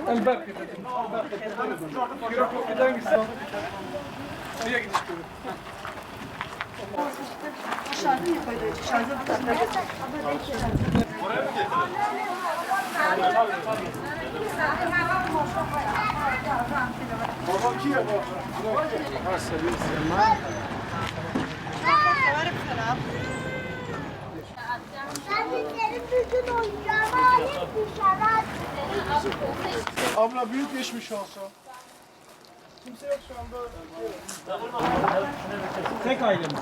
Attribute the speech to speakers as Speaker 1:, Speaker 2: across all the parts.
Speaker 1: الباقي يروحوا في دنجس هي gidiş görüyor.
Speaker 2: Şarjı koydu. Şarjı bu tarafta.
Speaker 1: Babam ki ya baba. Ha seviyorsun.
Speaker 3: Benim bütün oyuncağımı alayım dışarı atayım.
Speaker 1: Abla büyük geçmiş olsun. Kimse yok şu anda. Tek aile misin?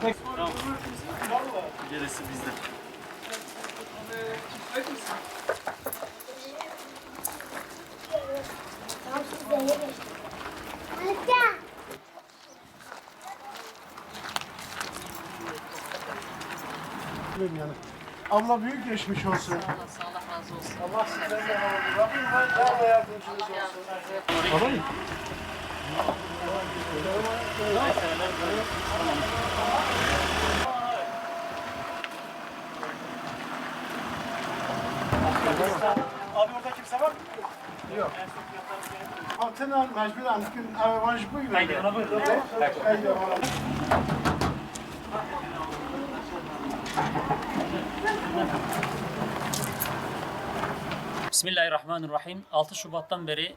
Speaker 1: Tek.
Speaker 4: Gerisi bizde.
Speaker 3: Tamam siz de yemeyin. Anne.
Speaker 1: Yani. Abla büyük geçmiş olsun.
Speaker 5: Allah razı olsun.
Speaker 1: Allah sizden de Rabbim daha da yardımcınız olsun. Baba mı? Abi orada kimse var mı? Yok. Altına mecburen bugün avancı bu gibi. Haydi ona buyurun. Haydi ona.
Speaker 5: Bismillahirrahmanirrahim. 6 Şubat'tan beri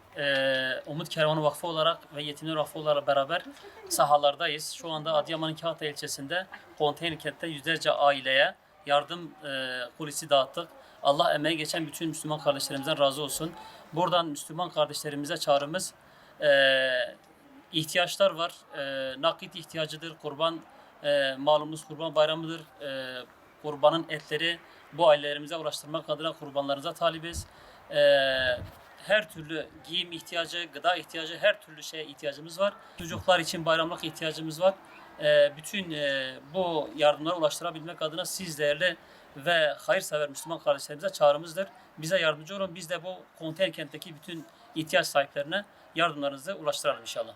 Speaker 5: Umut Kervanı Vakfı olarak ve Yetimler Vakfı olarak beraber sahalardayız. Şu anda Adıyaman'ın Kahta ilçesinde konteyner kentte yüzlerce aileye yardım kulisi dağıttık. Allah emeği geçen bütün Müslüman kardeşlerimizden razı olsun. Buradan Müslüman kardeşlerimize çağrımız ihtiyaçlar var. Nakit ihtiyacıdır, kurban malumuz kurban bayramıdır. Kurbanın etleri bu ailelerimize ulaştırmak adına kurbanlarınıza talibiz. Her türlü giyim ihtiyacı, gıda ihtiyacı, her türlü şeye ihtiyacımız var. Çocuklar için bayramlık ihtiyacımız var. Bütün bu yardımları ulaştırabilmek adına siz değerli ve hayırsever Müslüman kardeşlerimize çağrımızdır. Bize yardımcı olun. Biz de bu konteyner kentteki bütün ihtiyaç sahiplerine yardımlarınızı ulaştıralım inşallah.